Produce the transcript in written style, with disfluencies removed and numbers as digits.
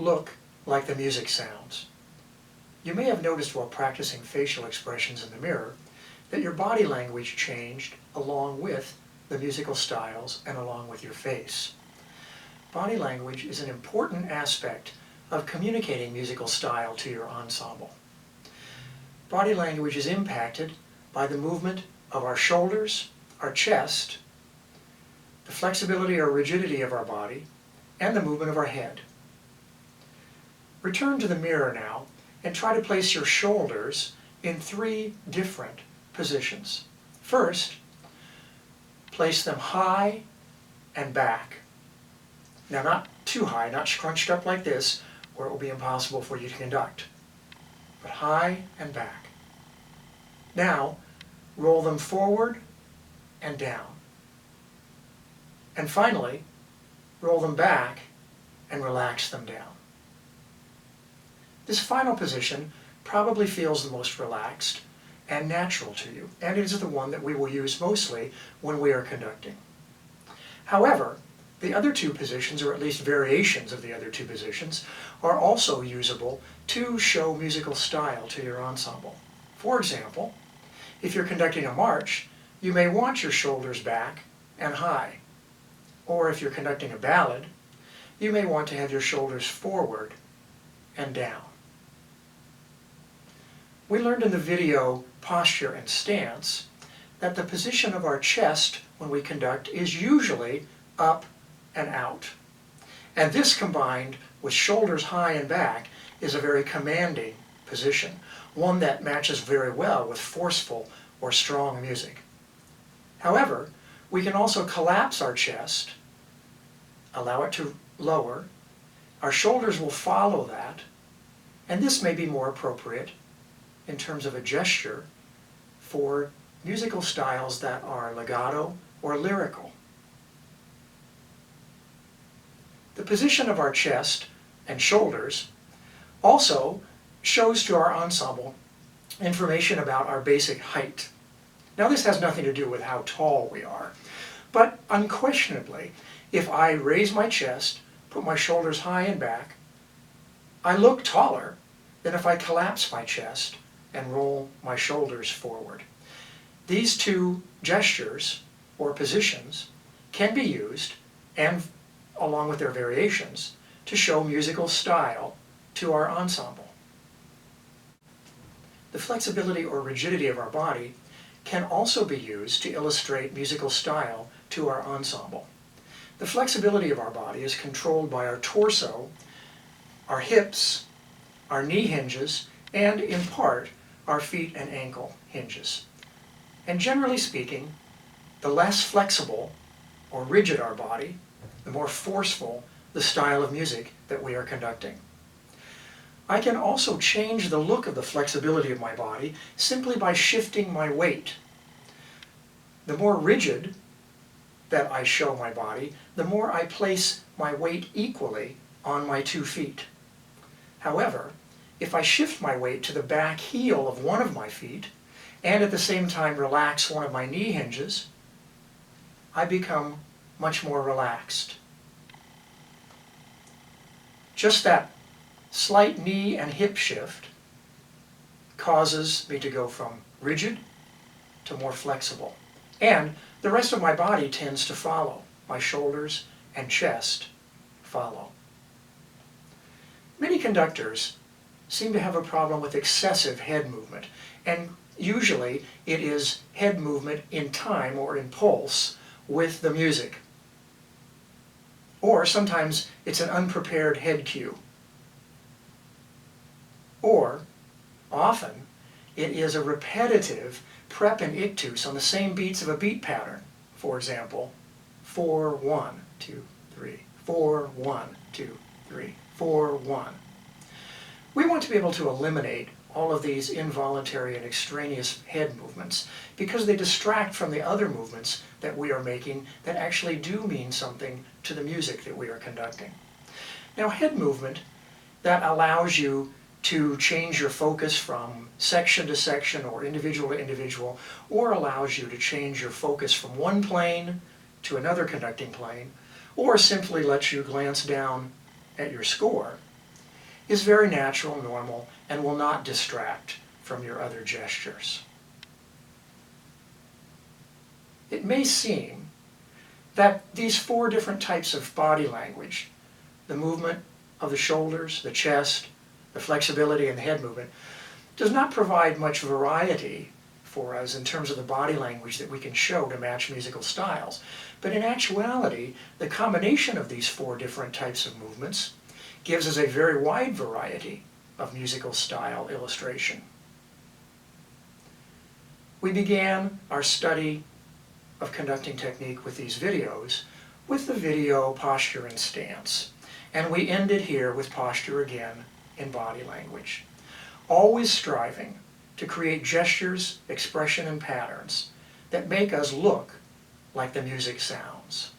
look like the music sounds. You may have noticed while practicing facial expressions in the mirror that your body language changed along with the musical styles and along with your face. Body language is an important aspect of communicating musical style to your ensemble. Body language is impacted by the movement of our shoulders, our chest, the flexibility or rigidity of our body, and the movement of our head. Return to the mirror now and try to place your shoulders in 3 different positions. First, place them high and back. Now, not too high, not scrunched up like this, or it will be impossible for you to conduct, but high and back. Now, roll them forward and down. And finally, roll them back and relax them down. This final position probably feels the most relaxed and natural to you, and it is the one that we will use mostly when we are conducting. However, the other 2 positions, or at least variations of the other 2 positions, are also usable to show musical style to your ensemble. For example, if you're conducting a march, you may want your shoulders back and high. Or if you're conducting a ballad, you may want to have your shoulders forward and down. We learned in the video Posture and Stance that the position of our chest when we conduct is usually up and out. And this combined with shoulders high and back is a very commanding position, one that matches very well with forceful or strong music. However, we can also collapse our chest, allow it to lower, our shoulders will follow that, and this may be more appropriate in terms of a gesture for musical styles that are legato or lyrical. The position of our chest and shoulders also shows to our ensemble information about our basic height. Now, this has nothing to do with how tall we are, but unquestionably, if I raise my chest, put my shoulders high and back, I look taller than if I collapse my chest and roll my shoulders forward. These 2 gestures or positions can be used, and along with their variations, to show musical style to our ensemble. The flexibility or rigidity of our body can also be used to illustrate musical style to our ensemble. The flexibility of our body is controlled by our torso, our hips, our knee hinges, and in part, our feet and ankle hinges. And generally speaking, the less flexible or rigid our body, the more forceful the style of music that we are conducting. I can also change the look of the flexibility of my body simply by shifting my weight. The more rigid that I show my body, the more I place my weight equally on my 2 feet. However, if I shift my weight to the back heel of one of my feet, and at the same time relax one of my knee hinges, I become much more relaxed. Just that slight knee and hip shift causes me to go from rigid to more flexible. And the rest of my body tends to follow. My shoulders and chest follow. Many conductors seem to have a problem with excessive head movement, and usually it is head movement in time or in pulse with the music. Or sometimes it's an unprepared head cue. Or often it is a repetitive prep and ictus on the same beats of a beat pattern. For example, 4, 1, 2, 3, 4, 1, 2, 3, 4, 1. We want to be able to eliminate all of these involuntary and extraneous head movements because they distract from the other movements that we are making that actually do mean something to the music that we are conducting. Now, head movement that allows you to change your focus from section to section or individual to individual, or allows you to change your focus from one plane to another conducting plane, or simply lets you glance down at your score, is very natural, normal, and will not distract from your other gestures. It may seem that these 4 different types of body language, the movement of the shoulders, the chest, the flexibility, and the head movement, does not provide much variety for us in terms of the body language that we can show to match musical styles. But in actuality, the combination of these 4 different types of movements gives us a very wide variety of musical style illustration. We began our study of conducting technique with these videos with the video posture and stance. And we ended here with posture again in body language. Always striving to create gestures, expression, and patterns that make us look like the music sounds.